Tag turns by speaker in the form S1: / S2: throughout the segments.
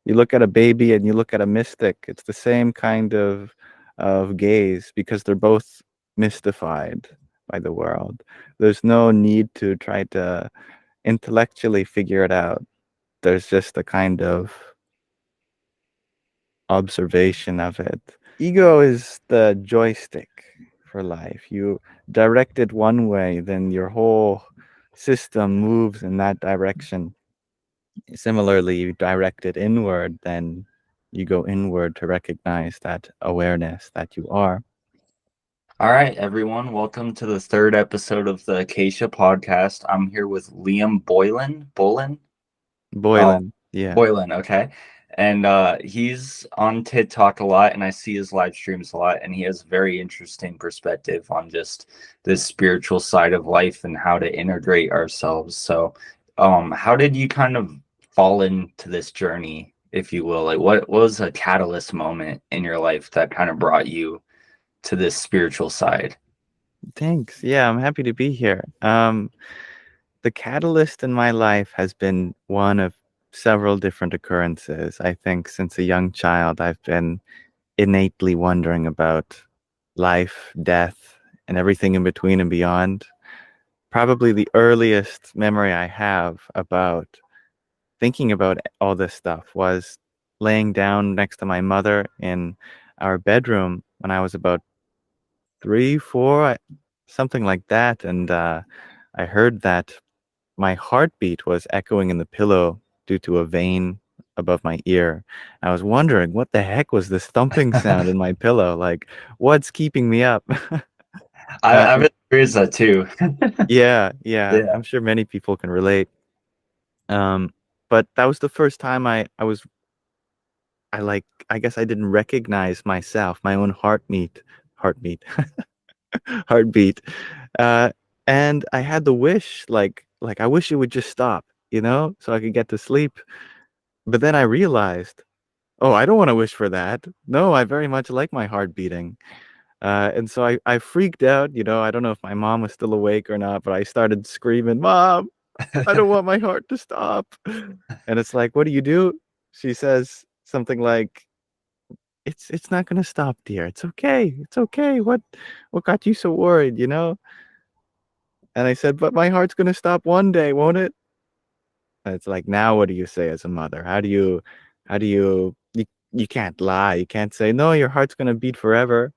S1: You look at a baby and you look at a mystic. It's the same kind of gaze because they're both mystified by the world. There's no need to try to intellectually figure it out. There's just a kind of observation of it. Ego is the joystick for life. You direct it one way, then your whole system moves in that direction. Similarly, you direct it inward, then you go inward to recognize that awareness that you are.
S2: All right, everyone. Welcome to the third episode of the Acacia podcast. I'm here with Liam Boylan. Oh,
S1: Boylan, yeah.
S2: Boylan, okay. And he's on TikTok a lot, and I see his live streams a lot, and he has very interesting perspective on just this spiritual side of life and how to integrate ourselves. So, how did you kind of fall into this journey, if you will? Like, what was a catalyst moment in your life that kind of brought you to this spiritual side?
S1: Thanks. Yeah, I'm happy to be here. The catalyst in my life has been one of several different occurrences. I think since a young child, I've been innately wondering about life, death, and everything in between and beyond. Probably the earliest memory I have about thinking about all this stuff was laying down next to my mother in our bedroom when I was about 3, 4, something like that. And I heard that my heartbeat was echoing in the pillow due to a vein above my ear. I was wondering what the heck was this thumping sound in my pillow? Like, what's keeping me up?
S2: I've
S1: And
S2: experienced that too.
S1: yeah,
S2: Yeah.
S1: I'm sure many people can relate. But that was the first time I guess I didn't recognize myself, my own heartbeat, heartbeat. Uh, and I had the wish, like I wish it would just stop, so I could get to sleep. But then I realized, oh, I don't want to wish for that. No, I very much like my heart beating. And so I freaked out, I don't know if my mom was still awake or not, but I started screaming, Mom, I don't want my heart to stop. And it's like, what do you do? She says something like, it's not gonna stop, dear. It's okay. It's okay. What got you so worried, And I said, but my heart's gonna stop one day, won't it? And it's like, now what do you say as a mother? You can't lie. You can't say, no, your heart's gonna beat forever.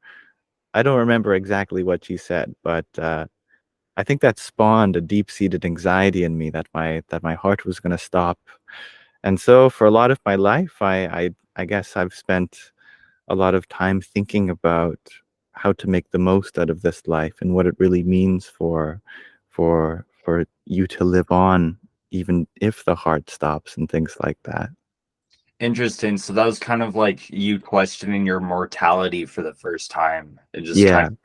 S1: I don't remember exactly what she said, but I think that spawned a deep-seated anxiety in me that my heart was gonna stop. And so for a lot of my life, I guess I've spent a lot of time thinking about how to make the most out of this life and what it really means for you to live on, even if the heart stops and things like that.
S2: Interesting. So that was kind of like you questioning your mortality for the first time. It just kind
S1: Yeah,
S2: of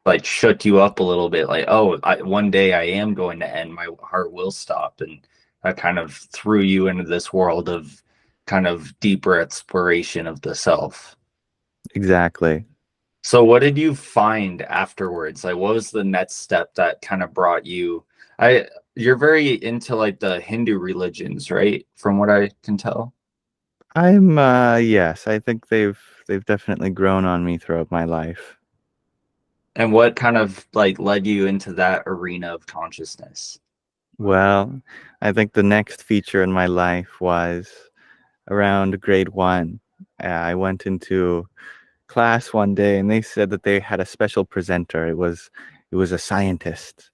S2: like shook you up a little bit, like, oh, one day I am going to end, my heart will stop. And that kind of threw you into this world of kind of deeper exploration of the self.
S1: exactly.
S2: So what did you find afterwards? Like what was the next step that kind of brought you I you're very into like the Hindu religions, right? From what I can tell.
S1: Yes, I think they've definitely grown on me throughout my life.
S2: And what kind of like led you into that arena of consciousness?
S1: Well, I think the next feature in my life was around grade 1. I went into class one day and they said that they had a special presenter. It was a scientist.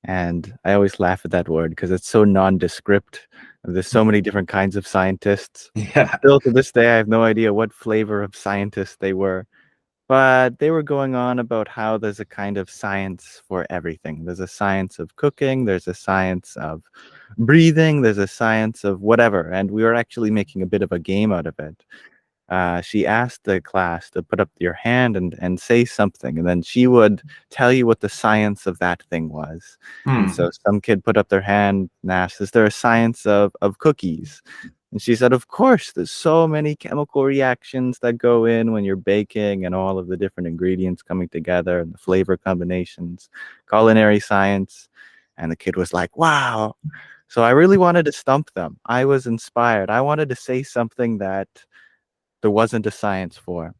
S1: And I always laugh at that word because it's so nondescript. There's so many different kinds of scientists.
S2: Yeah.
S1: Still to this day, I have no idea what flavor of scientist they were. But they were going on about how there's a kind of science for everything. There's a science of cooking, there's a science of breathing, there's a science of whatever. And we were actually making a bit of a game out of it. She asked the class to put up your hand and say something, and then she would tell you what the science of that thing was. And
S2: Hmm.
S1: so some kid put up their hand and asked, is there a science of cookies? And she said, of course, there's so many chemical reactions that go in when you're baking and all of the different ingredients coming together and the flavor combinations, culinary science. And the kid was like, wow. So I really wanted to stump them. I was inspired. I wanted to say something that there wasn't a science for.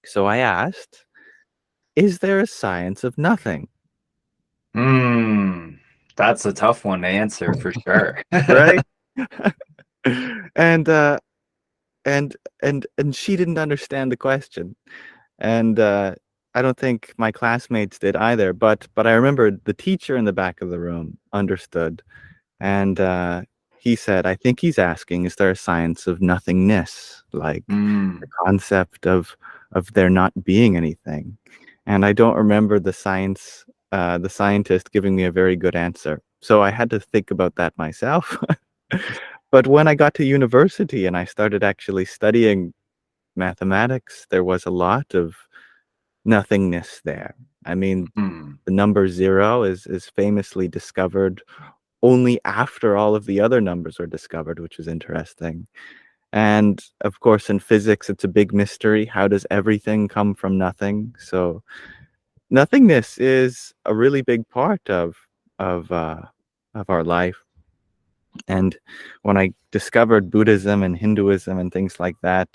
S1: So I asked, is there a science of nothing?
S2: Hmm. That's a tough one to answer for sure.
S1: Right? and and and she didn't understand the question. And I don't think my classmates did either, but I remember the teacher in the back of the room understood. And he said, I think he's asking, is there a science of nothingness, like the
S2: Hmm.
S1: concept of there not being anything? And I don't remember the scientist giving me a very good answer. So I had to think about that myself. But when I got to university and I started actually studying mathematics, there was a lot of nothingness there. I mean,
S2: Hmm.
S1: the number zero is famously discovered only after all of the other numbers were discovered, which is interesting. And of course, in physics, it's a big mystery. How does everything come from nothing? So nothingness is a really big part of uh, of our life. And when I discovered Buddhism and Hinduism and things like that,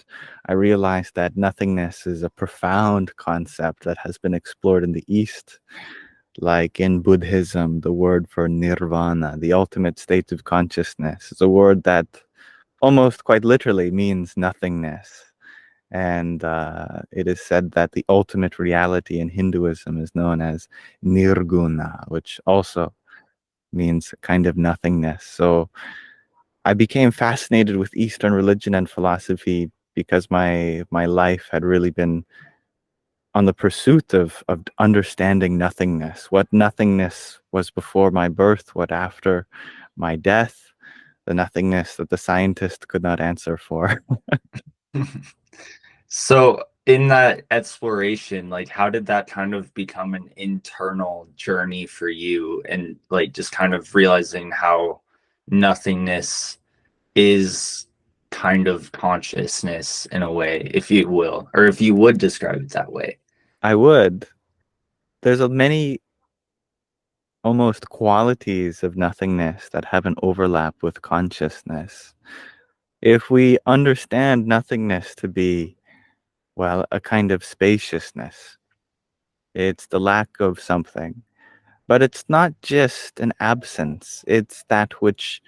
S1: I realized that nothingness is a profound concept that has been explored in the East. Like in Buddhism, the word for nirvana, the ultimate state of consciousness, is a word that almost quite literally means nothingness. And it is said that the ultimate reality in Hinduism is known as nirguna, which also means kind of nothingness. So I became fascinated with Eastern religion and philosophy because my life had really been on the pursuit of understanding nothingness, what nothingness was before my birth, what after my death, the nothingness that the scientist could not answer for.
S2: So in that exploration, like how did that kind of become an internal journey for you and like just kind of realizing how nothingness is kind of consciousness in a way, if you will, or if you would describe it that way?
S1: I would. There's a many almost qualities of nothingness that have an overlap with consciousness. If we understand nothingness to be, well, a kind of spaciousness, it's the lack of something. But it's not just an absence, it's that which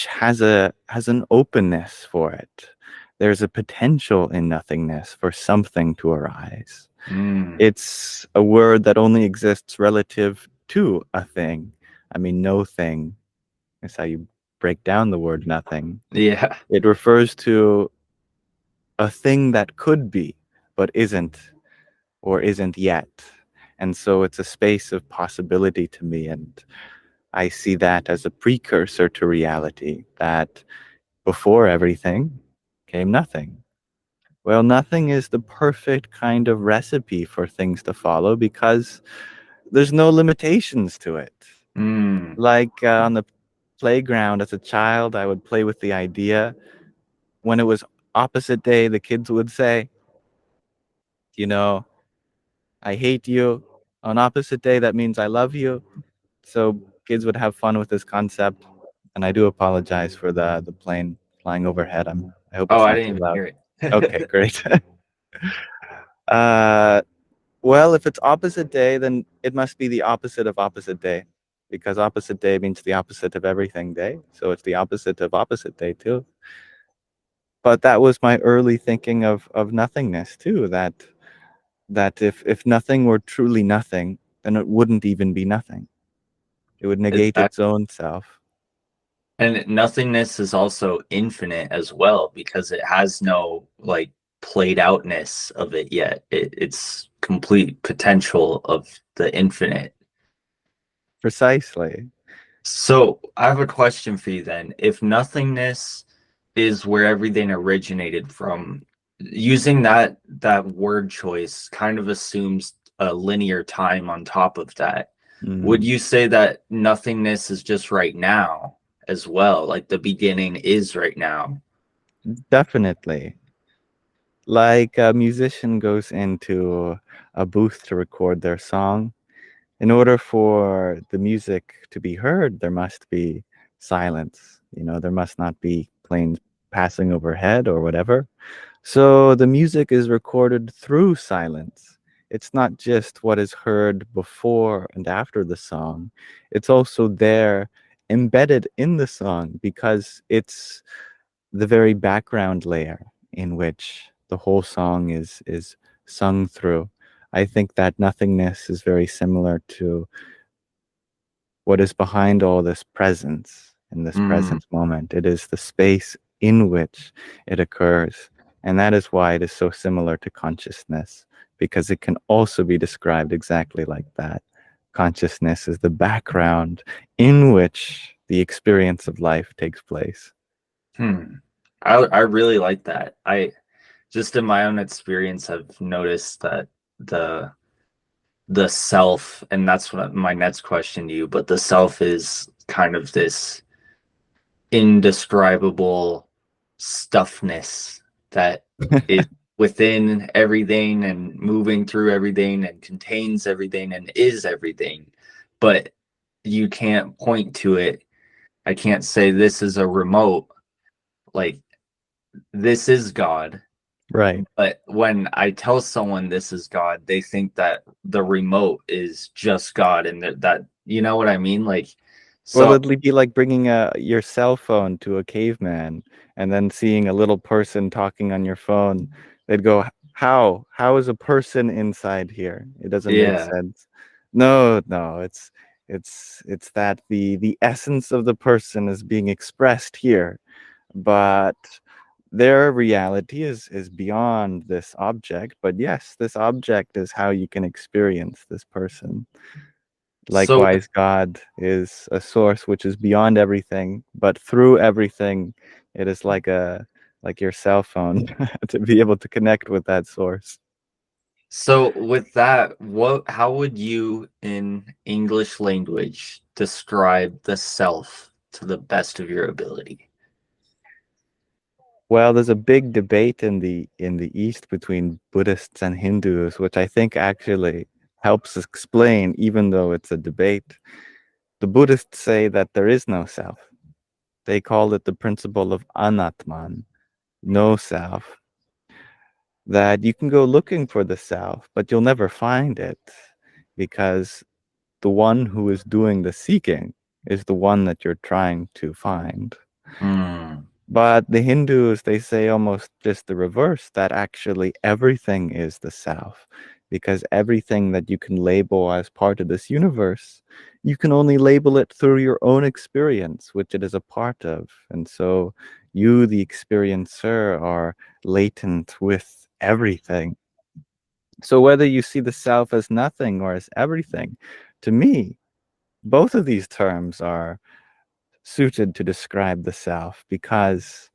S1: has an openness for it. There's a potential in nothingness for something to arise.
S2: Mm,
S1: It's a word that only exists relative to a thing. I mean, no thing is how you break down the word nothing.
S2: yeah.
S1: It refers to a thing that could be, but isn't, or isn't yet. And so it's a space of possibility to me. And I see that as a precursor to reality, that before everything came nothing. Well, nothing is the perfect kind of recipe for things to follow because there's no limitations to it.
S2: Mm,
S1: Like on the playground as a child, I would play with the idea. When it was opposite day, the kids would say, you know, I hate you. On opposite day, that means I love you. So kids would have fun with this concept. And I do apologize for the plane flying overhead. I hope
S2: oh,
S1: it's
S2: I
S1: not
S2: didn't
S1: too
S2: even
S1: loud.
S2: hear
S1: Okay,
S2: it.
S1: great. uh, well, if it's opposite day, then it must be the opposite of opposite day, because opposite day means the opposite of everything day. So it's the opposite of opposite day too. But that was my early thinking of nothingness too. That if nothing were truly nothing, then it wouldn't even be nothing. It would negate its
S2: Exactly.
S1: own self.
S2: And nothingness is also infinite as well because it has no like played outness of it yet. It's complete potential of the infinite.
S1: Precisely.
S2: So I have a question for you then. If nothingness is where everything originated from, using that word choice kind of assumes a linear time on top of that. Would
S1: Mm,
S2: you say that nothingness is just right now as well? Like the beginning is right now?
S1: definitely. Like a musician goes into a booth to record their song. in order for the music to be heard, there must be silence. There must not be planes passing overhead or whatever. So the music is recorded through silence. It's not just what is heard before and after the song. It's also there embedded in the song because it's the very background layer in which the whole song is sung through. I think that nothingness is very similar to what is behind all this presence in this
S2: Mm,
S1: present moment. It is the space in which it occurs. And that is why it is so similar to consciousness, because it can also be described exactly like that. Consciousness is the background in which the experience of life takes place.
S2: hmm. I really like that. I just in my own experience have noticed that the the self, and that's what my next question to you, but the self is kind of this indescribable stuffness that is within everything and moving through everything and contains everything and is everything, but you can't point to it. I can't say this is a remote, like this is God.
S1: Right.
S2: But when I tell someone this is God, they think that the remote is just God, and that you know what I mean? Like,
S1: Well,
S2: so
S1: it'd be like bringing your cell phone to a caveman and then seeing a little person talking on your phone. They'd go, "How? How is a person inside here? It doesn't make
S2: yeah.
S1: sense." No, no, it's that the essence of the person is being expressed here, but their reality is beyond this object. But yes, this object is how you can experience this person.
S2: So
S1: Likewise, God is a source which is beyond everything, but through everything, it is like your cell phone to be able to connect with that source.
S2: so with that, what how would you in English language describe the self to the best of your ability?
S1: Well, there's a big debate in the East between Buddhists and Hindus, which I think actually helps explain, even though it's a debate. The Buddhists say that there is no self. They call it the principle of anatman, no self. That you can go looking for the self, but you'll never find it because the one who is doing the seeking is the one that you're trying to find.
S2: Hmm.
S1: But the Hindus, they say almost just the reverse, that actually everything is the self, because everything that you can label as part of this universe, you can only label it through your own experience, which it is a part of. And so you, the experiencer, are latent with everything. So whether you see the self as nothing or as everything, to me, both of these terms are suited to describe the self because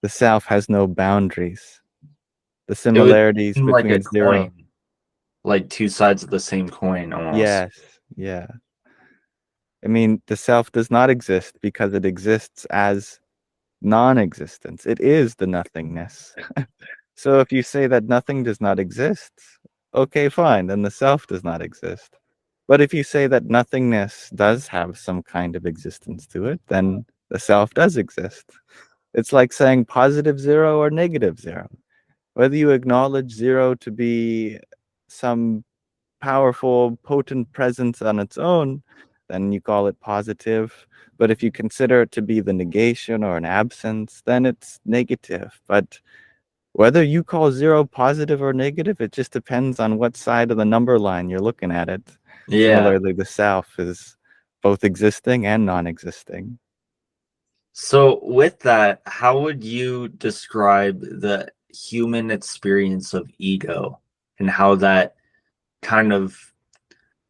S1: the self has no boundaries. The
S2: It would
S1: similarities
S2: seem like a
S1: between zero.
S2: coin, like two sides of the same coin almost.
S1: Yes, yeah. I mean, the self does not exist because it exists as non-existence. It is the nothingness. So if you say that nothing does not exist, okay, fine, then the self does not exist. But if you say that nothingness does have some kind of existence to it, then the self does exist. It's like saying positive zero or negative zero. Whether you acknowledge zero to be some powerful, potent presence on its own, then you call it positive. But if you consider it to be the negation or an absence, then it's negative. But whether you call zero positive or negative, it just depends on what side of the number line you're looking at it.
S2: Yeah.
S1: Similarly, the self is both existing and non-existing.
S2: So with that, how would you describe the human experience of ego and how that kind of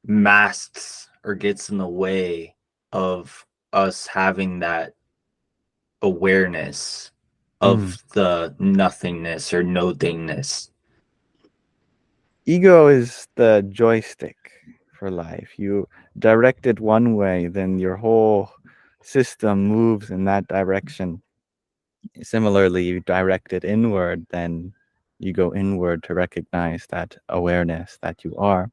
S2: masks or gets in the way of us having that awareness
S1: Mm.
S2: of the nothingness or nothingness?
S1: Ego is the joystick for life. You direct it one way, then your whole system moves in that direction. Similarly, you direct it inward, then you go inward to recognize that awareness that you are.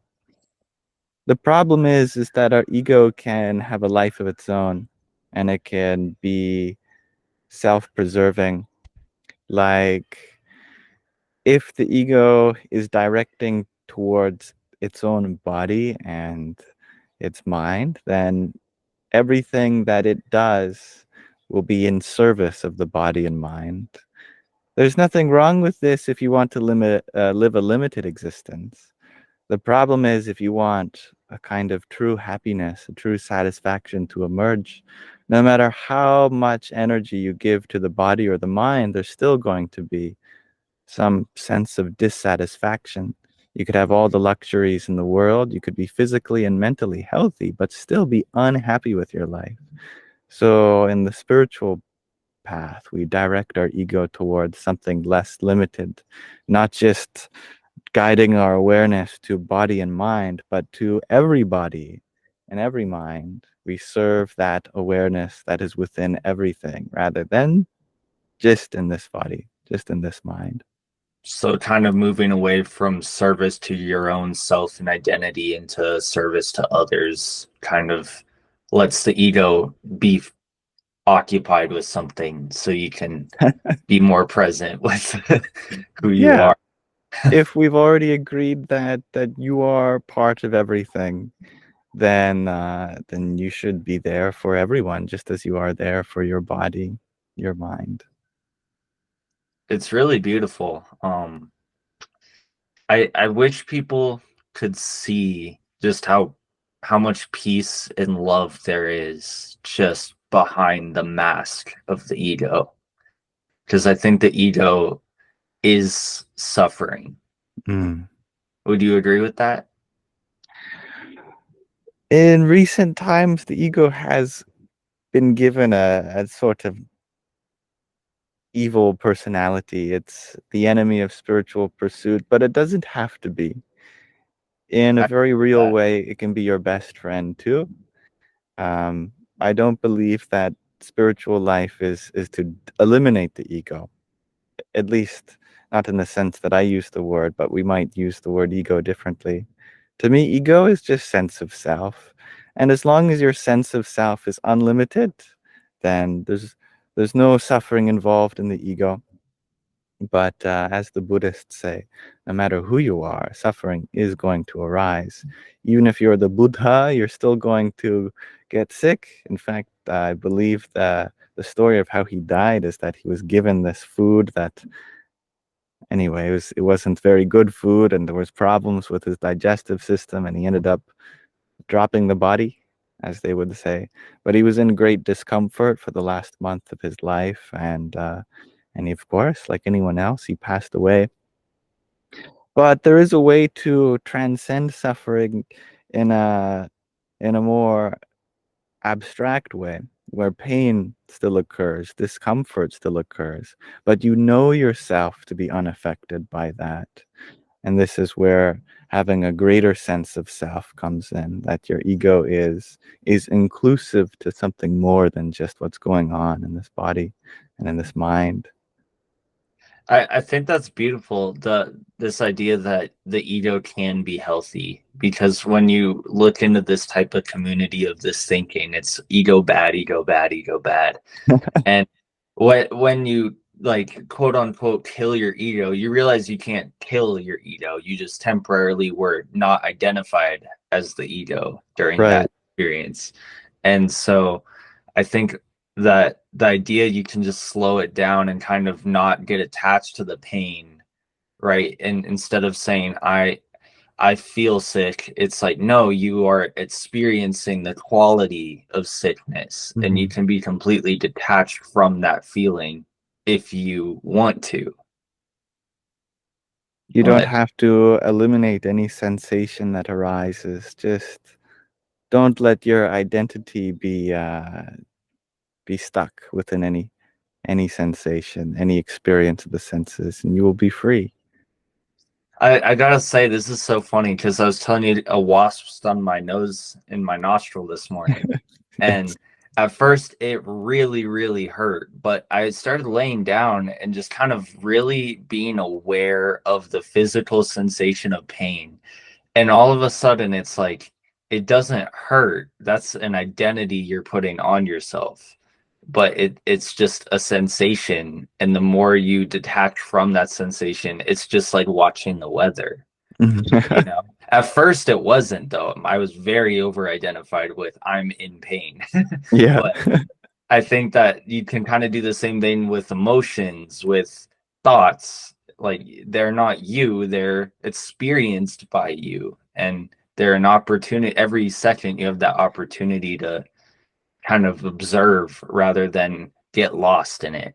S1: The problem is that our ego can have a life of its own, and it can be self-preserving. Like, if the ego is directing towards its own body and its mind, then everything that it does will be in service of the body and mind. There's nothing wrong with this if you want to live a limited existence. The problem is if you want a kind of true happiness, a true satisfaction to emerge, no matter how much energy you give to the body or the mind, there's still going to be some sense of dissatisfaction. You could have all the luxuries in the world, you could be physically and mentally healthy, but still be unhappy with your life. So in the spiritual path, we direct our ego towards something less limited, not just guiding our awareness to body and mind, but to every body and every mind. We serve that awareness that is within everything rather than just in this body, just in this mind.
S2: So kind of moving away from service to your own self and identity into service to others kind of lets the ego be occupied with something so you can be more present with who you
S1: Yeah,
S2: are.
S1: if we've already agreed that you are part of everything, then you should be there for everyone, just as you are there for your body, your mind.
S2: It's really beautiful. I wish people could see just how much peace and love there is just behind the mask of the ego. Because I think the ego is suffering.
S1: Mm.
S2: Would you agree with that?
S1: In recent times, the ego has been given a sort of evil personality. It's the enemy of spiritual pursuit, but it doesn't have to be. In a
S2: I
S1: very real
S2: that
S1: way, it can be your best friend too. Um, I don't believe that spiritual life is to eliminate the ego, at least not in the sense that I use the word, but we might use the word ego differently. To me, ego is just sense of self. And as long as your sense of self is unlimited, then there's no suffering involved in the ego. But as the Buddhists say, no matter who you are, suffering is going to arise. Even if you're the Buddha, you're still going to get sick. In fact, I believe the story of how he died is that he was given this food that, anyway, it wasn't very good food, and there was problems with his digestive system, and he ended up dropping the body, as they would say. But he was in great discomfort for the last month of his life, and of course, like anyone else, he passed away. But there is a way to transcend suffering in a more abstract way, where pain still occurs, discomfort still occurs, but you know yourself to be unaffected by that. And this is where having a greater sense of self comes in, that your ego is inclusive to something more than just what's going on in this body and in this mind.
S2: I think that's beautiful. This idea that the ego can be healthy, because when you look into this type of community of this thinking, it's ego bad, ego bad, ego bad. And when you like quote unquote kill your ego, you realize you can't kill your ego. You just temporarily were not identified as the ego during
S1: Right.
S2: that experience. And so I think that the idea you can just slow it down and kind of not get attached to the pain, right? And instead of saying I feel sick, it's like no, you are experiencing the quality of sickness, and you
S1: Mhm.
S2: can be completely detached from that feeling if you want to.
S1: You don't
S2: But
S1: have to eliminate any sensation that arises. Just don't let your identity be stuck within any sensation, any experience of the senses, and you will be free.
S2: I gotta say, this is so funny because I was telling you a wasp stung my nose in my nostril this morning.
S1: Yes.
S2: And at first, it really, really hurt. But I started laying down and just kind of really being aware of the physical sensation of pain. And all of a sudden, it's like it doesn't hurt. That's an identity you're putting on yourself. But it's just a sensation, and the more you detach from that sensation, it's just like watching the weather, you know. At first it wasn't though. I was very over identified with I'm in pain.
S1: Yeah.
S2: But I think that you can kind of do the same thing with emotions, with thoughts. Like they're not you, they're experienced by you. And they're an opportunity. Every second you have that opportunity to kind of observe rather than get lost in it.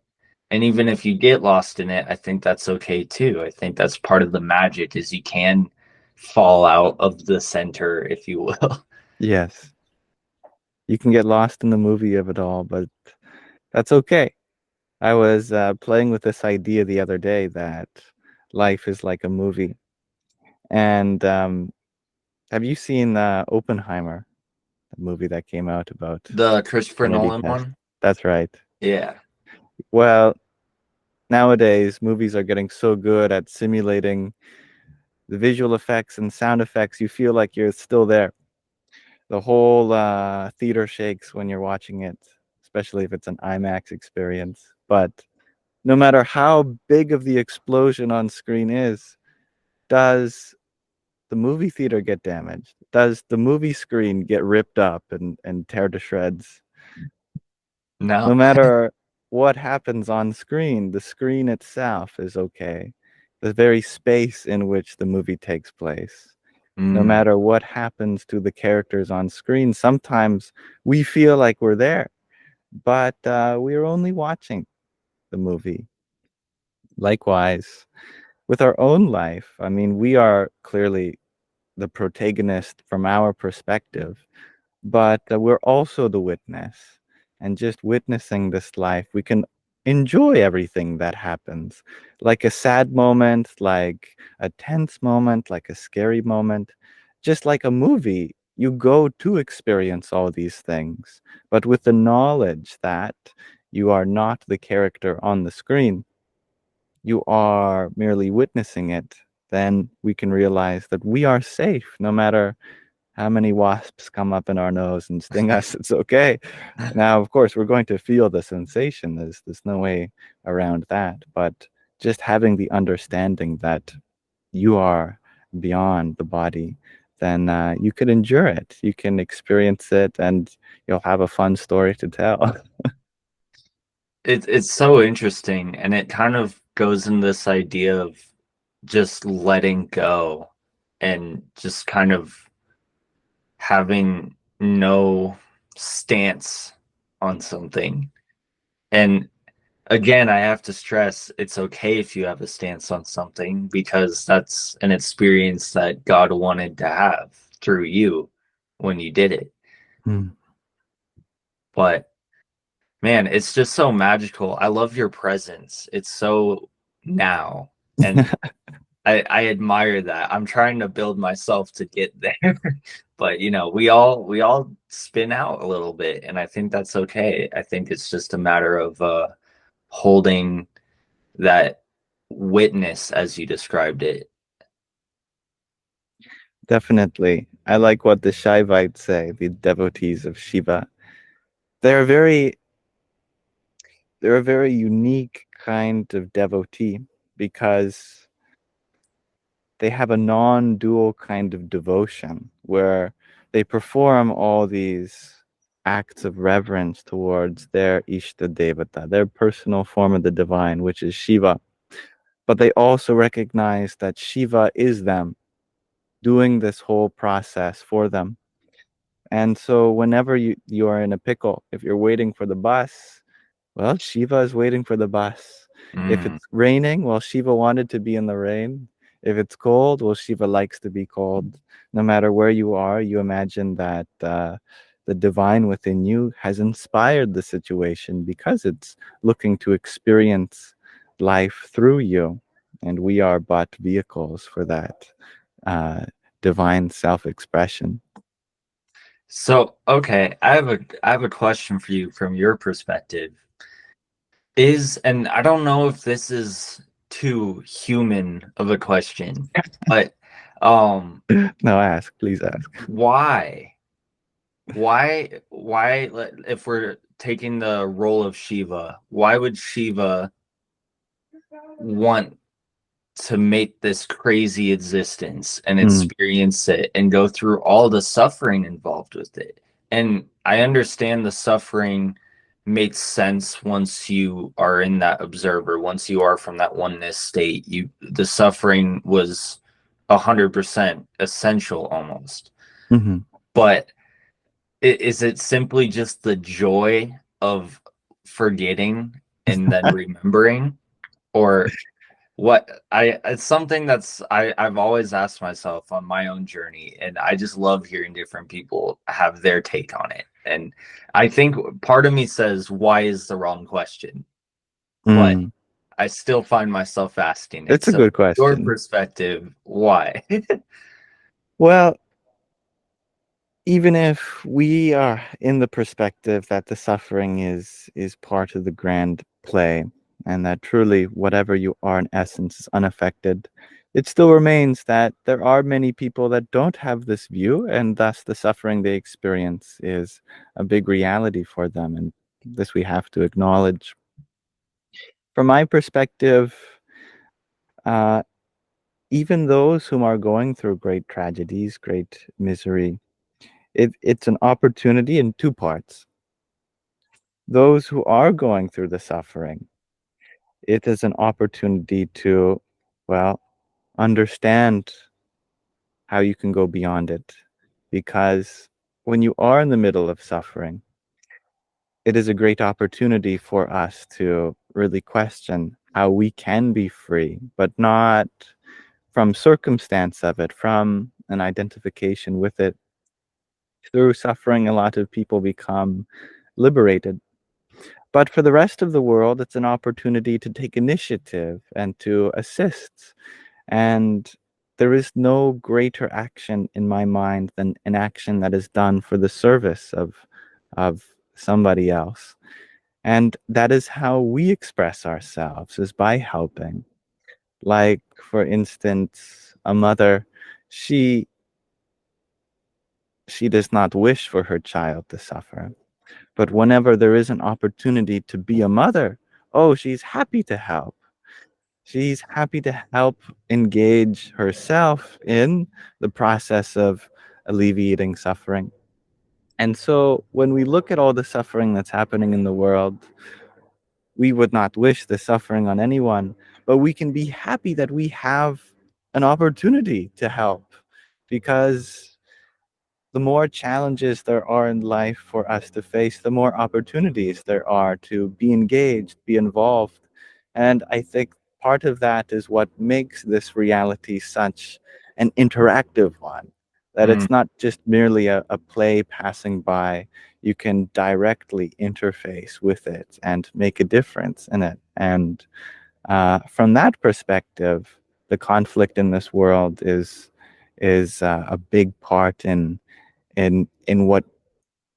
S2: And even if you get lost in it, I think that's okay too. I think that's part of the magic is you can fall out of the center, if you will.
S1: Yes. You can get lost in the movie of it all, but that's okay. I was playing with this idea the other day that life is like a movie. And have you seen Oppenheimer, the movie that came out about
S2: The Christopher
S1: Trinity
S2: Nolan
S1: test?
S2: one?
S1: That's right.
S2: Yeah.
S1: Well, nowadays movies are getting so good at simulating the visual effects and sound effects. You feel like you're still there. The whole theater shakes when you're watching it, especially if it's an IMAX experience. But no matter how big of the explosion on screen is, does the movie theater get damaged? Does the movie screen get ripped up and tear to shreds?
S2: No.
S1: No matter what happens on screen, the screen itself is okay. The very space in which the movie takes place. No
S2: Mm,
S1: matter what happens to the characters on screen, sometimes we feel like we're there, but we're only watching the movie. Likewise, with our own life, I mean, we are clearly the protagonist from our perspective, but we're also the witness. And just witnessing this life, we can enjoy everything that happens, like a sad moment, like a tense moment, like a scary moment, just like a movie. You go to experience all these things, but with the knowledge that you are not the character on the screen, you are merely witnessing it, then we can realize that we are safe no matter how many wasps come up in our nose and sting us. It's okay. Now, of course, we're going to feel the sensation. There's no way around that. But just having the understanding that you are beyond the body, then you can endure it. You can experience it, and you'll have a fun story to tell.
S2: it's so interesting, and it kind of goes in this idea of just letting go and just kind of having no stance on something. And again, I have to stress it's okay if you have a stance on something because that's an experience that God wanted to have through you when you did it.
S1: Hmm.
S2: But man, it's just so magical. I love your presence. It's so now. And I admire that. I'm trying to build myself to get there. But you know, we all spin out a little bit, and I think that's okay. I think it's just a matter of holding that witness as you described it.
S1: Definitely. I like what the Shaivites say, the devotees of Shiva. They're very they're a very unique kind of devotee because they have a non-dual kind of devotion where they perform all these acts of reverence towards their Ishta Devata, their personal form of the divine, which is Shiva. But they also recognize that Shiva is them, doing this whole process for them. And so whenever you are in a pickle, if you're waiting for the bus, well, Shiva is waiting for the bus. If
S2: Mm.
S1: it's raining, well, Shiva wanted to be in the rain. If it's cold, well, Shiva likes to be cold. No matter where you are, you imagine that the divine within you has inspired the situation because it's looking to experience life through you. And we are but vehicles for that uh, divine self expression.
S2: So, okay, I have a question for you from your perspective. And I don't know if this is too human of a question, but Um,
S1: No, ask, please ask.
S2: why? If we're taking the role of Shiva, why would Shiva want to make this crazy existence and
S1: Mm,
S2: experience it and go through all the suffering involved with it? And I understand the suffering makes sense once you are in that observer, once you are from that oneness state. The suffering was 100% essential almost.
S1: mhm.
S2: But is it simply just the joy of forgetting and then remembering? Or what? It's something I've always asked myself on my own journey, and I just love hearing different people have their take on it. And I think part of me says, why is the wrong question? But
S1: Mm.
S2: I still find myself asking it.
S1: It's a
S2: So
S1: good
S2: your
S1: question.
S2: perspective, why?
S1: Well, even if we are in the perspective that the suffering is part of the grand play, and that truly whatever you are in essence is unaffected, it still remains that there are many people that don't have this view, and thus the suffering they experience is a big reality for them, and this we have to acknowledge. From my perspective, uh, even those whom are going through great tragedies, great misery, it's an opportunity in two parts. Those who are going through the suffering, it is an opportunity to, well, understand how you can go beyond it. Because when you are in the middle of suffering, it is a great opportunity for us to really question how we can be free, but not from circumstance of it, from an identification with it. Through suffering, a lot of people become liberated. But for the rest of the world, it's an opportunity to take initiative and to assist. And there is no greater action in my mind than an action that is done for the service of somebody else. And that is how we express ourselves, is by helping. Like, for instance, a mother, she she does not wish for her child to suffer. But whenever there is an opportunity to be a mother, oh, she's happy to help. She's happy to help engage herself in the process of alleviating suffering. And so when we look at all the suffering that's happening in the world, we would not wish the suffering on anyone, but we can be happy that we have an opportunity to help, because the more challenges there are in life for us to face, the more opportunities there are to be engaged, be involved. And I think part of that is what makes this reality such an interactive one, that
S2: Mm.
S1: it's not just merely a play passing by. You can directly interface with it and make a difference in it. And from that perspective, the conflict in this world is a big part in what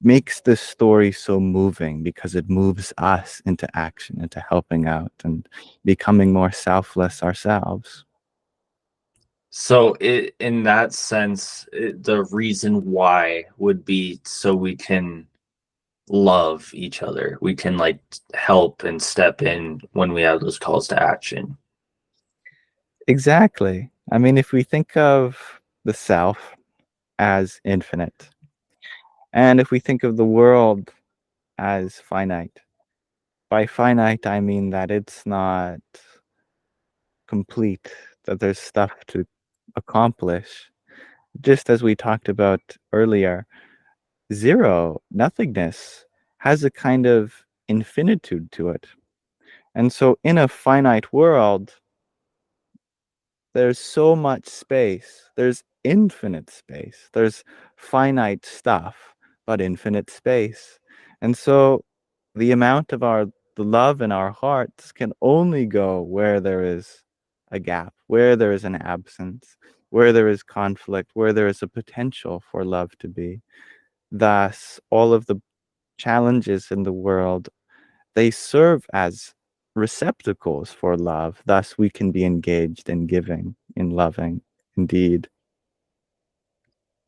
S1: makes this story so moving, because it moves us into action, into helping out and becoming more selfless ourselves.
S2: So in that sense, the reason why would be so we can love each other. We can like help and step in when we have those calls to action.
S1: Exactly. I mean, if we think of the self as infinite, and if we think of the world as finite, by finite I mean that it's not complete, that there's stuff to accomplish. Just as we talked about earlier, zero, nothingness, has a kind of infinitude to it. And so in a finite world, there's so much space. There's infinite space. There's finite stuff, but infinite space. And so the amount of the love in our hearts can only go where there is a gap, where there is an absence, where there is conflict, where there is a potential for love to be. Thus, all of the challenges in the world, they serve as receptacles for love. Thus, we can be engaged in giving, in loving, indeed.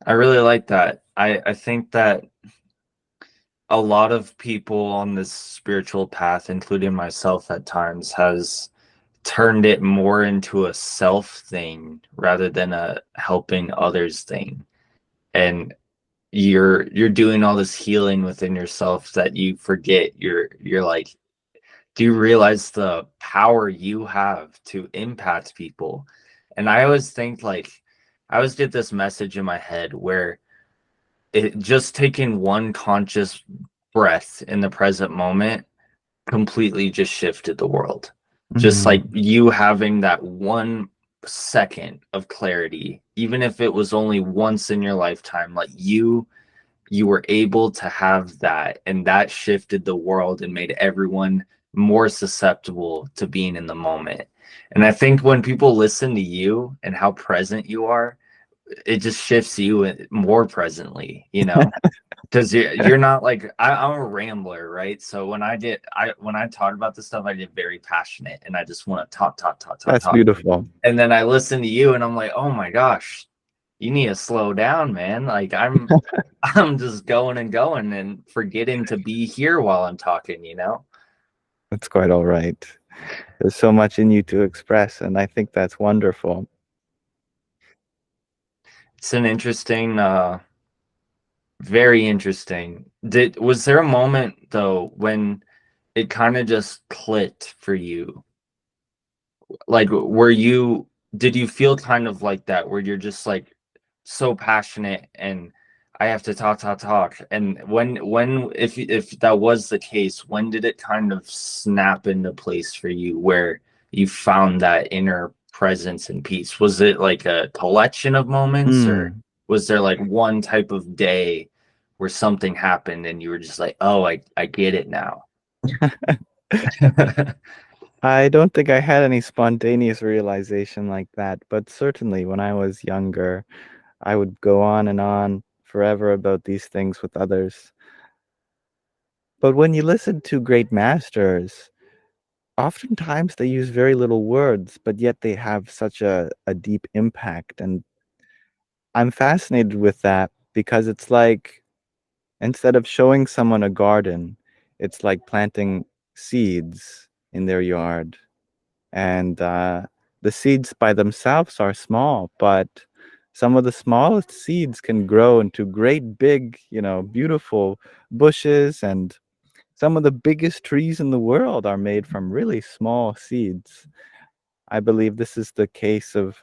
S2: I really like that. I think that a lot of people on this spiritual path, including myself at times, has turned it more into a self thing rather than a helping others thing. And you're doing all this healing within yourself that you forget you're like, do you realize the power you have to impact people? And I always think like, I always get this message in my head where it just taking one conscious breath in the present moment completely just shifted the world. Just like
S1: Mm.
S2: you having that 1 second of clarity, even if it was only once in your lifetime, like you were able to have that, and that shifted the world and made everyone more susceptible to being in the moment. And I think when people listen to you and how present you are, it just shifts you more presently, you know? Because you're not like I'm a rambler, right? So when I talk about this stuff, I get very passionate and I just want to talk, talk, talk, talk,
S1: That's
S2: talk.
S1: beautiful.
S2: And then I listen to you and I'm like, oh my gosh, you need to slow down, man. Like I'm just going and going and forgetting to be here while I'm talking, you know?
S1: That's quite all right. There's so much in you to express, and I think that's wonderful.
S2: It's an interesting very interesting. Was there a moment though when it kind of just clicked for you? Like did you feel kind of like that where you're just like so passionate and I have to talk, talk, talk? And when if that was the case, when did it kind of snap into place for you where you found that inner presence and peace? Was it like a collection of moments, or
S1: Mm.
S2: was there like one type of day where something happened and you were just like, oh, I get it now?
S1: I don't think I had any spontaneous realization like that, but certainly when I was younger, I would go on and on forever about these things with others. But when you listen to great masters, oftentimes they use very little words, but yet they have such a deep impact. And I'm fascinated with that because it's like instead of showing someone a garden, it's like planting seeds in their yard. And the seeds by themselves are small, but some of the smallest seeds can grow into great big, beautiful bushes, and some of the biggest trees in the world are made from really small seeds. I believe this is the case of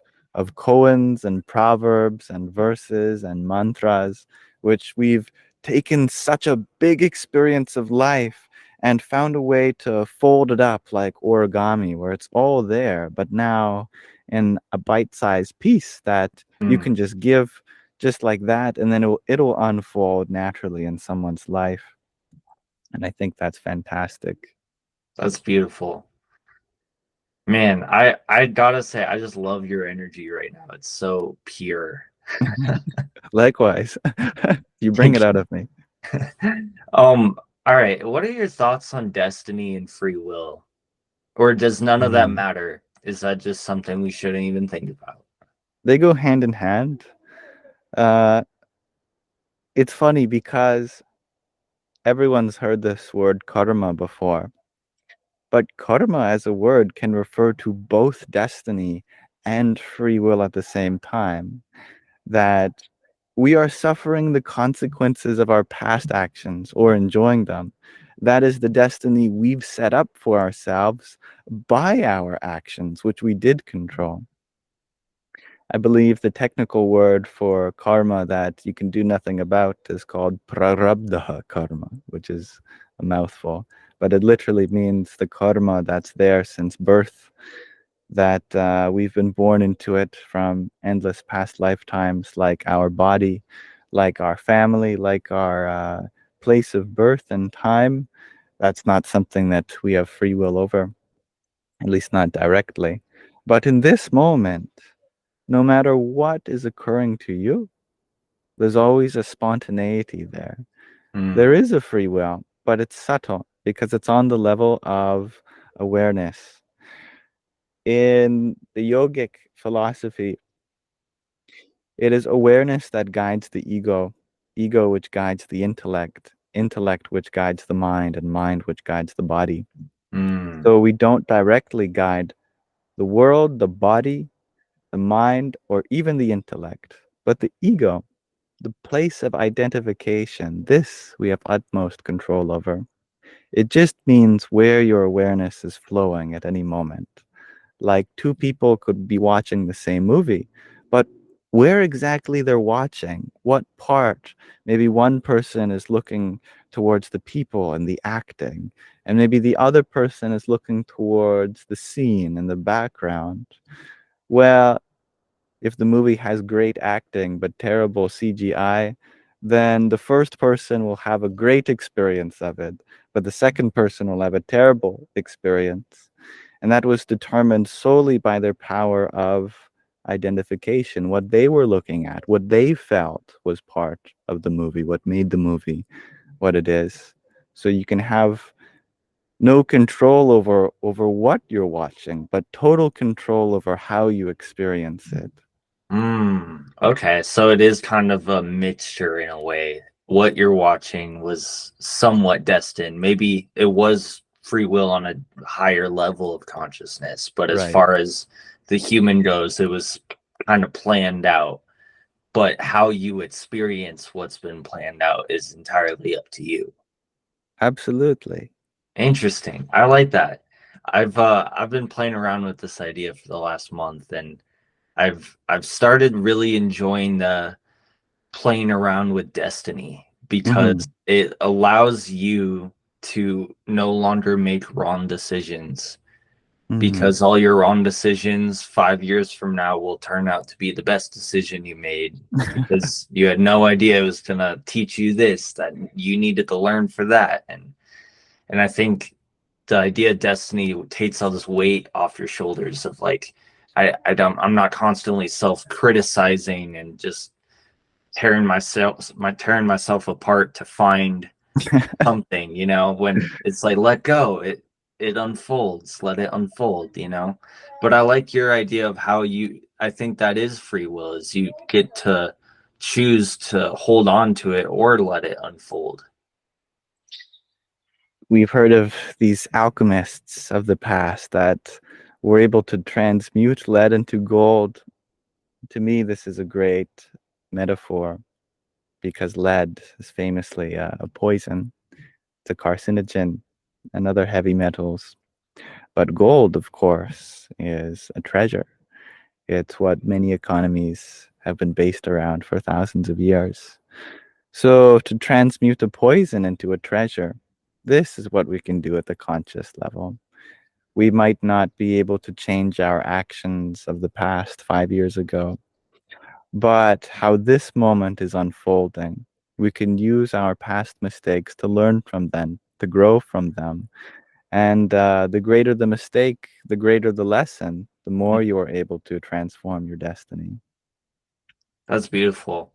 S1: koans and proverbs and verses and mantras, which we've taken such a big experience of life and found a way to fold it up like origami, where it's all there, but now in a bite-sized piece that you
S2: Mm,
S1: can just give just like that, and then it'll unfold naturally in someone's life. And I think that's fantastic.
S2: that's beautiful. Man, I gotta say, I just love your energy right now. It's so pure.
S1: Likewise, you bring it
S2: Thank
S1: out
S2: you.
S1: of me.
S2: All right. What are your thoughts on destiny and free will? Or does none of that
S1: Mm.
S2: matter? Is that just something we shouldn't even think about?
S1: They go hand in hand. Uh, it's funny because everyone's heard this word karma before, but karma as a word can refer to both destiny and free will at the same time. That we are suffering the consequences of our past actions or enjoying them. That is the destiny we've set up for ourselves by our actions, which we did control. I believe the technical word for karma that you can do nothing about is called prarabdha karma, which is a mouthful. But it literally means the karma that's there since birth, that we've been born into it from endless past lifetimes, like our body, like our family, like our place of birth and time. That's not something that we have free will over, at least not directly. But in this moment, no matter what is occurring to you, there's always a spontaneity there. There
S2: Mm,
S1: is a free will, but it's subtle because it's on the level of awareness. In the yogic philosophy, It is awareness that guides the ego, ego which guides the intellect, intellect which guides the mind, and mind which guides the body.
S2: Mm.
S1: So we don't directly guide the world, the body, the mind, or even the intellect, but the ego, the place of identification, this we have utmost control over. It just means where your awareness is flowing at any moment. Like two people could be watching the same movie, but where exactly they're watching, what part, maybe one person is looking towards the people and the acting, and maybe the other person is looking towards the scene and the background. Well, if the movie has great acting but terrible CGI, then the first person will have a great experience of it, but the second person will have a terrible experience. And that was determined solely by their power of identification, what they were looking at, what they felt was part of the movie, what made the movie what it is. So you can have no control over what you're watching, but total control over how you experience it.
S2: Okay, so it is kind of a mixture in a way. What you're watching was somewhat destined. Maybe it was free will on a higher level of consciousness, but as
S1: Right.
S2: far as the human goes, it was kind of planned out. But how you experience what's been planned out is entirely up to you.
S1: Absolutely.
S2: Interesting. I like that. I've been playing around with this idea for the last month, and I've started really enjoying the playing around with destiny because
S1: Hmm.
S2: it allows you to no longer make wrong decisions,
S1: Hmm.
S2: because all your wrong decisions 5 years from now will turn out to be the best decision you made because you had no idea it was going to teach you this that you needed to learn for that. And I think the idea of destiny takes all this weight off your shoulders of like, I'm not constantly self-criticizing and just tearing myself apart to find something, when it's like, let go, it unfolds, let it unfold. But I like your idea of how I think that is free will, is you get to choose to hold on to it or let it unfold.
S1: We've heard of these alchemists of the past that were able to transmute lead into gold. To me, this is a great metaphor because lead is famously a poison. It's a carcinogen and other heavy metals. But gold, of course, is a treasure. It's what many economies have been based around for thousands of years. So to transmute a poison into a treasure, this is what we can do at the conscious level. We might not be able to change our actions of the past 5 years ago, but how this moment is unfolding, we can use our past mistakes to learn from them, to grow from them. And the greater the mistake, the greater the lesson, the more you are able to transform your destiny.
S2: That's beautiful.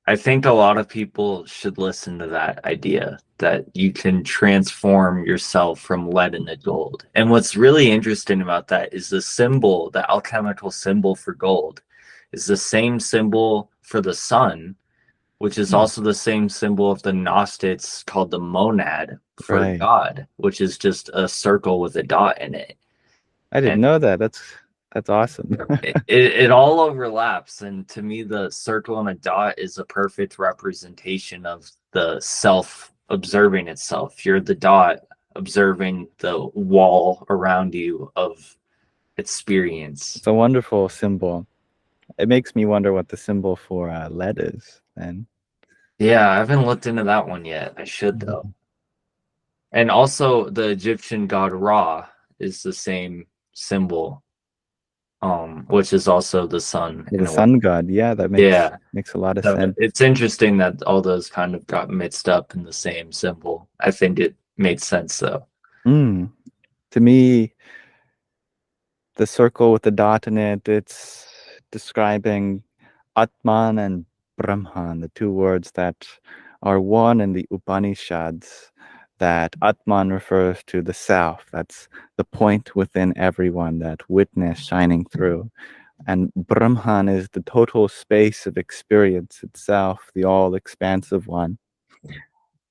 S2: I think a lot of people should listen to that idea that you can transform yourself from lead into gold. And what's really interesting about that is the symbol, the alchemical symbol for gold, is the same symbol for the sun, which is
S1: Hmm.
S2: also the same symbol of the Gnostics called the monad for
S1: Right.
S2: God, which is just a circle with a dot in it.
S1: I didn't
S2: And
S1: know that. That's awesome.
S2: it all overlaps, and to me the circle and a dot is a perfect representation of the self observing itself. You're the dot observing the wall around you of experience.
S1: It's a wonderful symbol. It makes me wonder what the symbol for lead is then.
S2: Yeah, I haven't looked into that one yet. I should though.
S1: Mhm.
S2: And also the Egyptian god Ra is the same symbol, which is also the sun
S1: The
S2: in a way.
S1: sun god, yeah, that makes
S2: Yeah.
S1: makes a lot of
S2: So
S1: sense.
S2: it's interesting that all those kind of got mixed up in the same symbol. I think it made sense though.
S1: Mm. To me, the circle with the dot in it, it's describing Atman and Brahman, the two words that are one in the Upanishads. That Atman refers to the self, that's the point within everyone, that witness shining through. And Brahman is the total space of experience itself, the all-expansive one.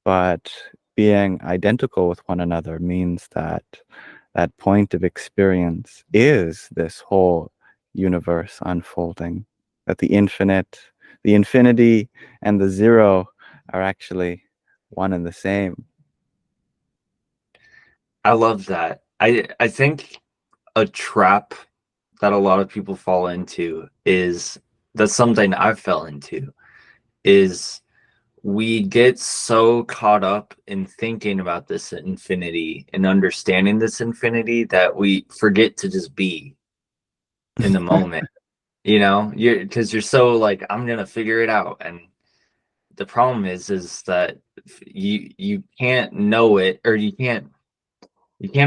S1: But being identical with one another means that that point of experience is this whole universe unfolding, that the infinite, the infinity, and the zero are actually one and the same.
S2: I love that. I think a trap that a lot of people fall into is, that's something I fell into, is we get so caught up in thinking about this infinity and understanding this infinity that we forget to just be in the moment. You know, you're so like, I'm gonna figure it out. And the problem is that you can't know it, or you can't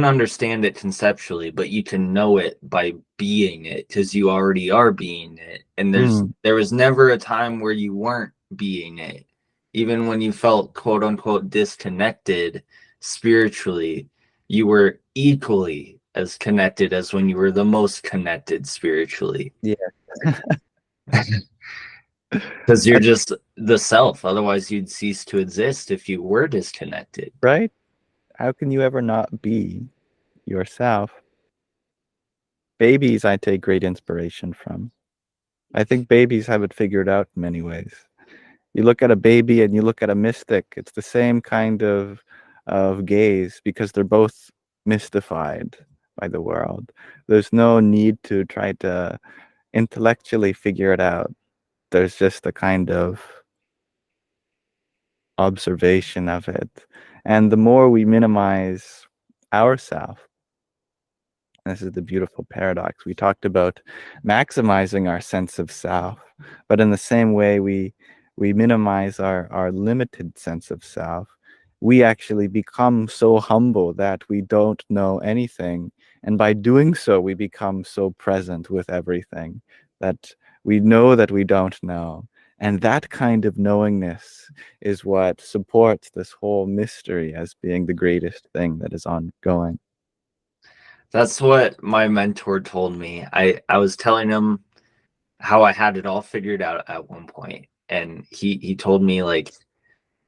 S2: understand it conceptually, but you can know it by being it, because you already are being it. And
S1: Mm,
S2: there was never a time where you weren't being it. Even when you felt quote unquote disconnected spiritually, you were equally as connected as when you were the most connected spiritually.
S1: yeah.
S2: Because you're just the self. Otherwise, you'd cease to exist if you were disconnected.
S1: Right? How can you ever not be yourself? Babies, I take great inspiration from. I think babies have it figured out in many ways. You look at a baby and you look at a mystic, it's the same kind of gaze because they're both mystified by the world. There's no need to try to intellectually figure it out. There's just a kind of observation of it. And the more we minimize ourself, this is the beautiful paradox. We talked about maximizing our sense of self, but in the same way we minimize our limited sense of self. We actually become so humble that we don't know anything. And by doing so, we become so present with everything that we know that we don't know. And that kind of knowingness is what supports this whole mystery as being the greatest thing that is ongoing.
S2: That's what my mentor told me. I was telling him how I had it all figured out at one point, and he told me, like,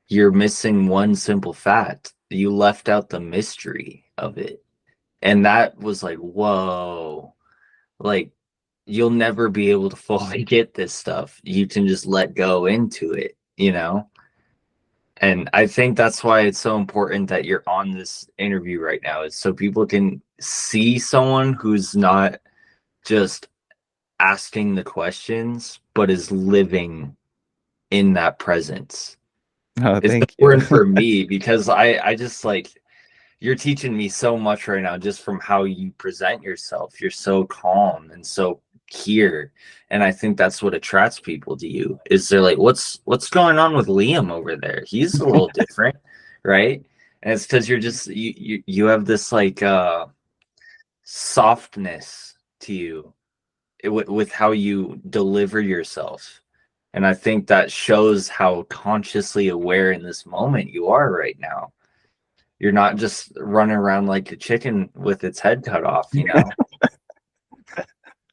S2: you're missing one simple fact. You left out the mystery of it. And that was like, whoa. Like, you'll never be able to fully get this stuff. You can just let go into it, you know? And I think that's why it's so important that you're on this interview right now, is so people can see someone who's not just asking the questions, but is living in that presence.
S1: Oh,
S2: It's
S1: thank you.
S2: important for me because I just like, you're teaching me so much right now just from how you present yourself. You're so calm and so here. And I think that's what attracts people to you, is they're like, what's going on with Lyam over there? He's a little different, right? And it's because you're just you have this like softness to you, with how you deliver yourself. And I think that shows how consciously aware in this moment you are right now. You're not just running around like a chicken with its head cut off, you know?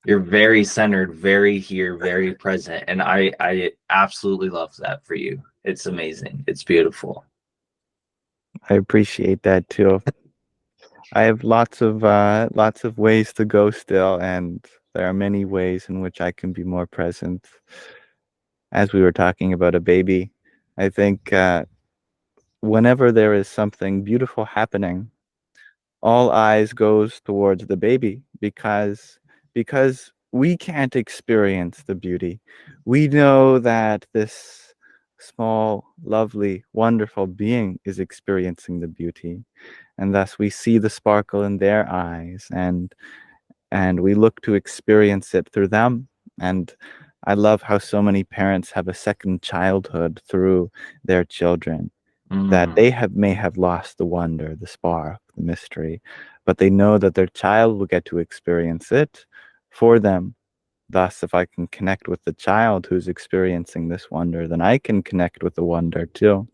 S2: You're very centered, very here, very present. And I absolutely love that for you. It's amazing. It's beautiful.
S1: I appreciate that too. I have lots of ways to go still, and there are many ways in which I can be more present. As we were talking about a baby, I think whenever there is something beautiful happening, all eyes goes towards the baby because we can't experience the beauty. We know that this small, lovely, wonderful being is experiencing the beauty, and thus we see the sparkle in their eyes, and we look to experience it through them. And I love how so many parents have a second childhood through their children, that
S2: Mm.
S1: they may have lost the wonder, the spark, the mystery, but they know that their child will get to experience it for them. Thus, if I can connect with the child who's experiencing this wonder, then I can connect with the wonder too.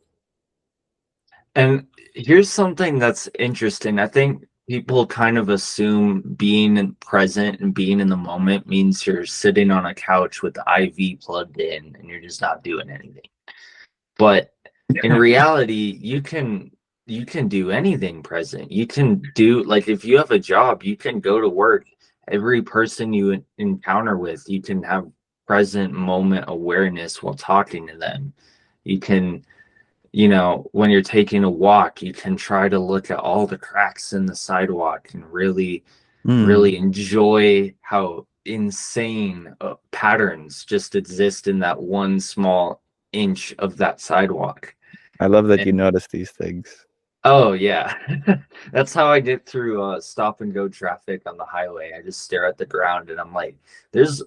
S2: And here's something that's interesting. I think People kind of assume being present and being in the moment means you're sitting on a couch with the IV plugged in and you're just not doing anything. But in reality, you can do anything present. You can do, like, if you have a job, you can go to work. Every person you encounter with, you can have present moment awareness while talking to them. You can, when you're taking a walk, you can try to look at all the cracks in the sidewalk and really,
S1: Mm,
S2: really enjoy how insane patterns just exist in that one small inch of that sidewalk.
S1: I love that you
S2: And
S1: notice these things.
S2: oh yeah, that's how I get through stop and go traffic on the highway. I just stare at the ground and I'm like, there's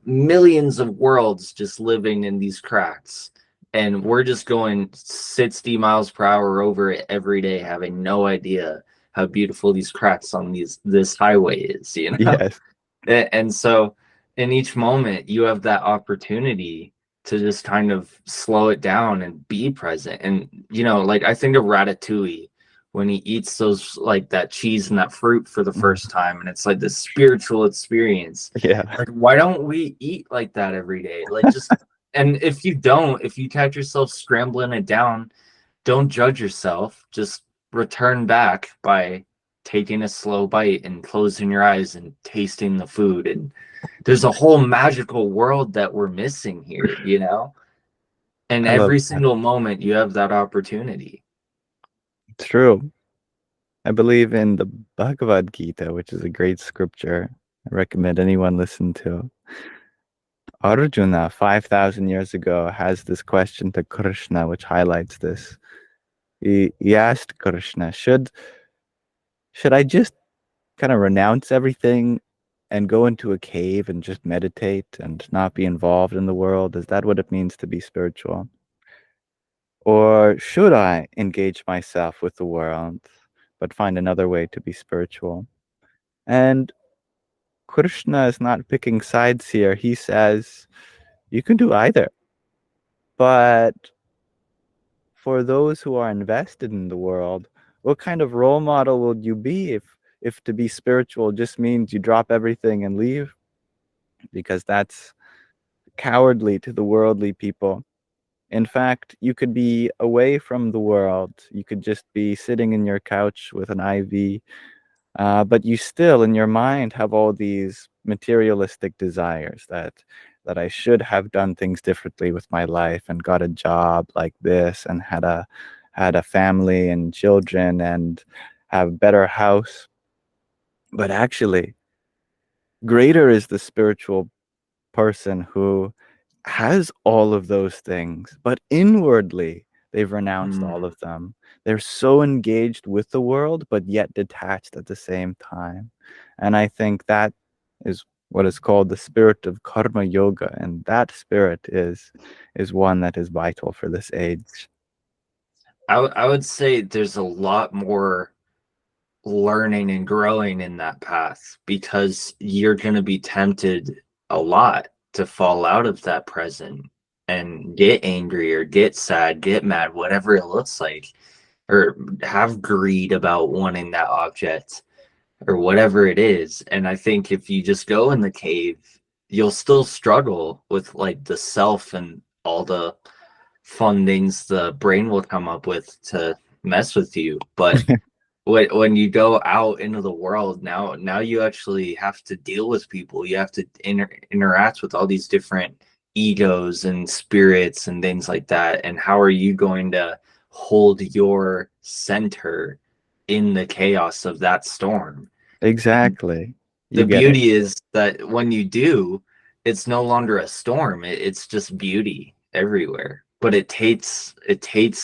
S2: millions of worlds just living in these cracks, and we're just going 60 miles per hour over it every day, having no idea how beautiful these cracks on this highway is, you know?
S1: Yes.
S2: And so in each moment, you have that opportunity to just kind of slow it down and be present. And, like I think of Ratatouille when he eats those, like that cheese and that fruit for the
S1: Mm,
S2: first time. And it's like this spiritual experience.
S1: yeah.
S2: Like, why don't we eat like that every day? Like, just, and if you don't, if you catch yourself scrambling it down, don't judge yourself. Just return back by taking a slow bite and closing your eyes and tasting the food. And there's a whole magical world that we're missing here. And
S1: I love
S2: every
S1: that.
S2: single moment you have that opportunity.
S1: It's true. I believe in the Bhagavad Gita, which is a great scripture. I recommend anyone listen to. Arjuna, 5,000 years ago, has this question to Krishna, which highlights this. He asked Krishna, should I just kind of renounce everything and go into a cave and just meditate and not be involved in the world? Is that what it means to be spiritual? Or should I engage myself with the world, but find another way to be spiritual? And Krishna is not picking sides here. He says, you can do either. But for those who are invested in the world, what kind of role model will you be if to be spiritual just means you drop everything and leave? Because that's cowardly to the worldly people. In fact, you could be away from the world. You could just be sitting in your couch with an IV, but you still, in your mind, have all these materialistic desires that I should have done things differently with my life and got a job like this and had a family and children and have a better house. But actually, greater is the spiritual person who has all of those things, but inwardly they've renounced all
S2: Mm.
S1: of them. They're so engaged with the world, but yet detached at the same time. And I think that is what is called the spirit of karma yoga. And that spirit is one that is vital for this age.
S2: I would say there's a lot more learning and growing in that path, because you're going to be tempted a lot to fall out of that present and get angry or get sad, get mad, whatever it looks like, or have greed about wanting that object or whatever it is. And I think if you just go in the cave, you'll still struggle with like the self and all the fun things the brain will come up with to mess with you. But when you go out into the world, now you actually have to deal with people. You have to interact with all these different egos and spirits and things like that. And how are you going to hold your center in the chaos of that storm? And
S1: Exactly. You
S2: the
S1: get it.
S2: beauty is that when you do, it's no longer a storm. It's just beauty everywhere. But it takes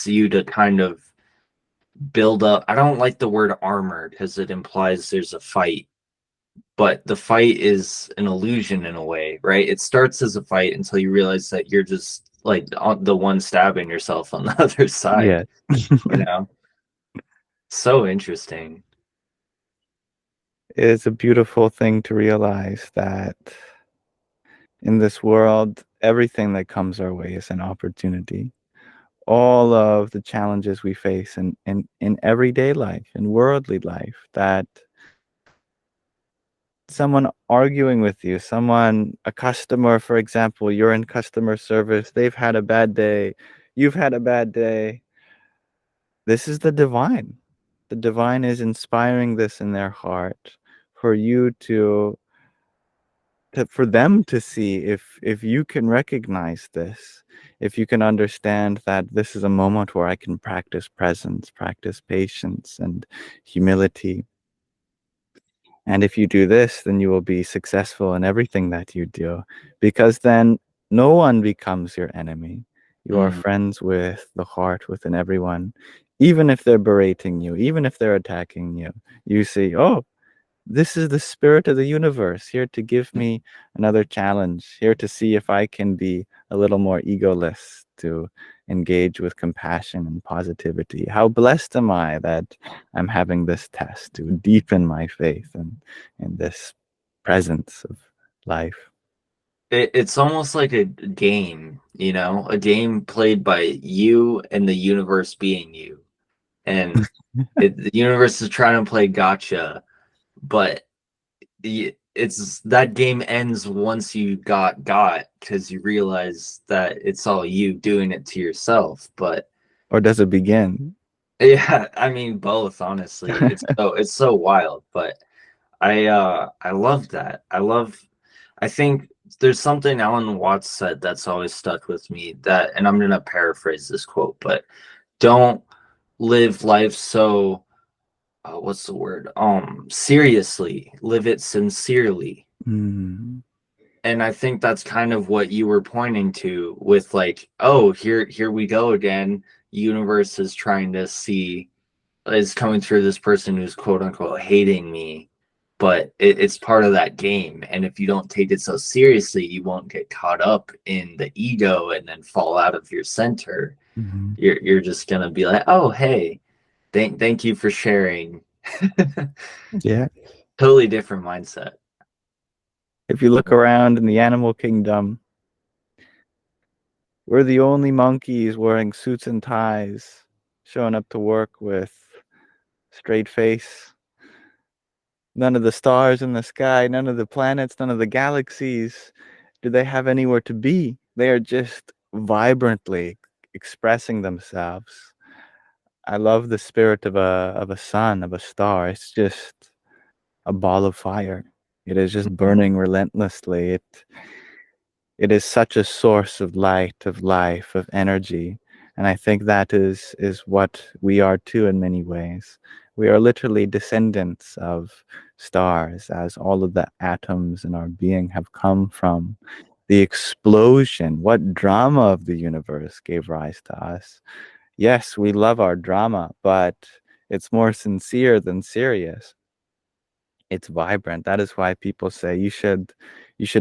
S2: you to kind of build up. I don't like the word armor because it implies there's a fight, but the fight is an illusion in a way, right? It starts as a fight until you realize that you're just like the one stabbing yourself on the other side,
S1: Yeah.
S2: you know? So interesting.
S1: It's a beautiful thing to realize that in this world, everything that comes our way is an opportunity. all of the challenges we face in everyday life, in worldly life, that someone arguing with you, someone, a customer, for example, you're in customer service, they've had a bad day, you've had a bad day. This is the divine. The divine is inspiring this in their heart for you for them to see if you can recognize this, if you can understand that this is a moment where I can practice presence, practice patience and humility. And if you do this, then you will be successful in everything that you do, because then no one becomes your enemy. You are
S2: Mm.
S1: friends with the heart within everyone. Even if they're berating you, even if they're attacking you, you see, oh, this is the spirit of the universe here to give me another challenge, here to see if I can be a little more egoless, to engage with compassion and positivity. How blessed am I that I'm having this test to deepen my faith and in this presence of life.
S2: It's almost like a game, a game played by you and the universe being you. And the universe is trying to play gotcha, but it's that game ends once you got because you realize that it's all you doing it to yourself. But
S1: Or does it begin?
S2: yeah, I mean both, honestly. It's so wild, but I love that. I think there's something Alan Watts said that's always stuck with me, that, and I'm gonna paraphrase this quote, but don't live life so what's the word? Seriously. Live it sincerely.
S1: Mm.
S2: And I think that's kind of what you were pointing to with, like, oh, here we go again. Universe is trying to see, is coming through this person who's quote unquote hating me, but it's part of that game. And if you don't take it so seriously, you won't get caught up in the ego and then fall out of your center.
S1: Mhm.
S2: You're just gonna be like, oh, hey, thank you for sharing.
S1: Yeah.
S2: Totally different mindset.
S1: If you look around in the animal kingdom, we're the only monkeys wearing suits and ties, showing up to work with straight face. None of the stars in the sky, none of the planets, none of the galaxies do they have anywhere to be. They are just vibrantly expressing themselves. I love the spirit of a sun, of a star. It's just a ball of fire. It is just
S2: Mhm.
S1: burning relentlessly. It is such a source of light, of life, of energy. And I think that is what we are too in many ways. We are literally descendants of stars, as all of the atoms in our being have come from the explosion. What drama of the universe gave rise to us? Yes, we love our drama, but it's more sincere than serious. It's vibrant. That is why people say you should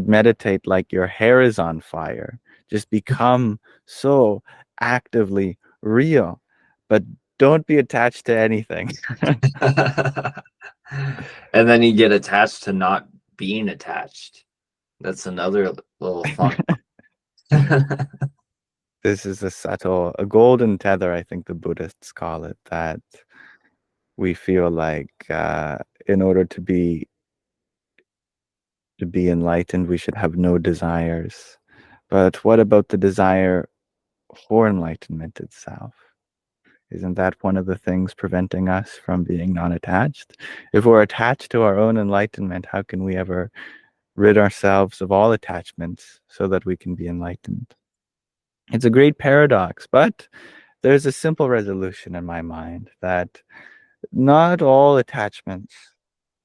S1: meditate like your hair is on fire. Just become so actively real, but don't be attached to anything.
S2: And then you get attached to not being attached. That's another little fun one.
S1: This is a golden tether, I think the Buddhists call it, that we feel like in order to be enlightened, we should have no desires. But what about the desire for enlightenment itself? Isn't that one of the things preventing us from being non-attached? If we're attached to our own enlightenment, how can we ever rid ourselves of all attachments so that we can be enlightened? It's a great paradox, but there's a simple resolution in my mind that not all attachments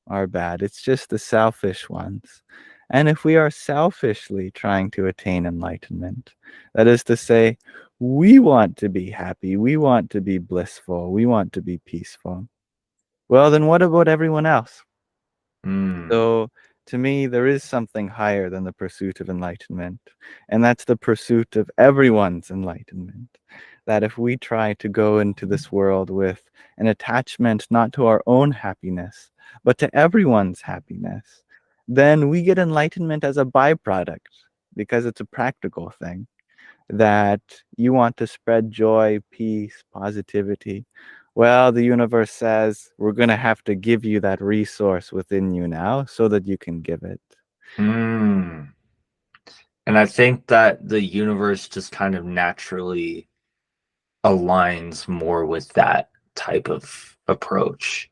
S1: are bad. It's just the selfish ones. And if we are selfishly trying to attain enlightenment, that is to say, we want to be happy, we want to be blissful, we want to be peaceful, well, then what about everyone else?
S2: Mm.
S1: So, to me, there is something higher than the pursuit of enlightenment, and that's the pursuit of everyone's enlightenment. That if we try to go into this world with an attachment not to our own happiness, but to everyone's happiness, then we get enlightenment as a byproduct because it's a practical thing. that you want to spread joy, peace, positivity. Well, the universe says we're going to have to give you that resource within you now so that you can give it.
S2: Mm. And I think that the universe just kind of naturally aligns more with that type of approach.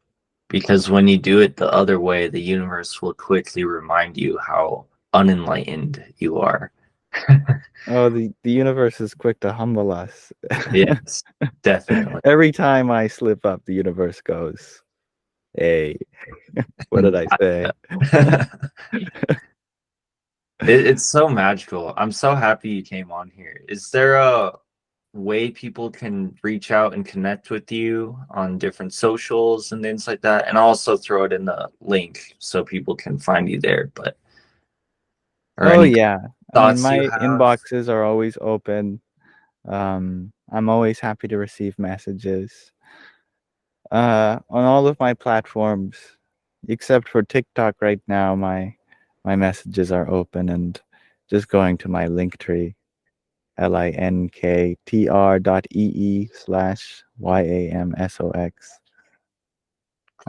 S2: Because when you do it the other way, the universe will quickly remind you how unenlightened you are.
S1: Oh, the universe is quick to humble us.
S2: Yes, definitely.
S1: Every time I slip up, the universe goes, hey, what did I say?
S2: It's so magical. I'm so happy you came on here. Is there a way people can reach out and connect with you on different socials and things like that? And I'll also throw it in the link so people can find you there. But or
S1: Oh,
S2: any
S1: yeah. I mean,
S2: thoughts you
S1: my
S2: have?
S1: inboxes are always open. I'm always happy to receive messages. On all of my platforms, except for TikTok right now, my messages are open and just going to my link tree, linktr.ee/YAMSOX.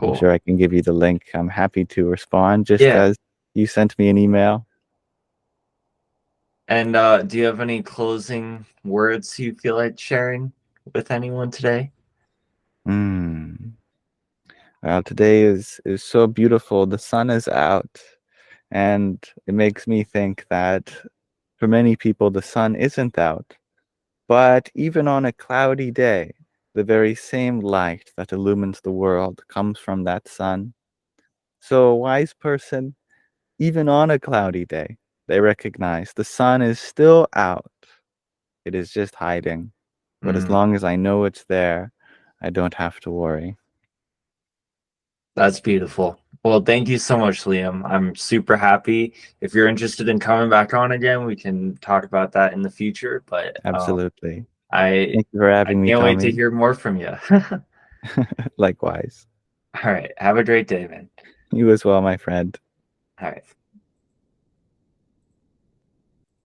S1: I'm
S2: Cool.
S1: sure I can give you the link. I'm happy to respond just
S2: Yeah.
S1: as you sent me an email.
S2: And do you have any closing words you feel like sharing with anyone today?
S1: Mm. Well, today is so beautiful. The sun is out, and it makes me think that for many people the sun isn't out. But even on a cloudy day, the very same light that illumines the world comes from that sun. So a wise person, even on a cloudy day, they recognize the sun is still out. It is just hiding. But as
S2: Mm,
S1: long as I know it's there, I don't have to worry.
S2: that's beautiful. Well, thank you so much, Liam. I'm super happy. If you're interested in coming back on again, we can talk about that in the future. But
S1: Absolutely.
S2: I
S1: Thank you for
S2: I
S1: having me,
S2: can't wait to
S1: Tommy.
S2: hear more from you.
S1: Likewise.
S2: All right. Have a great day, man.
S1: You as well, my friend.
S2: All right.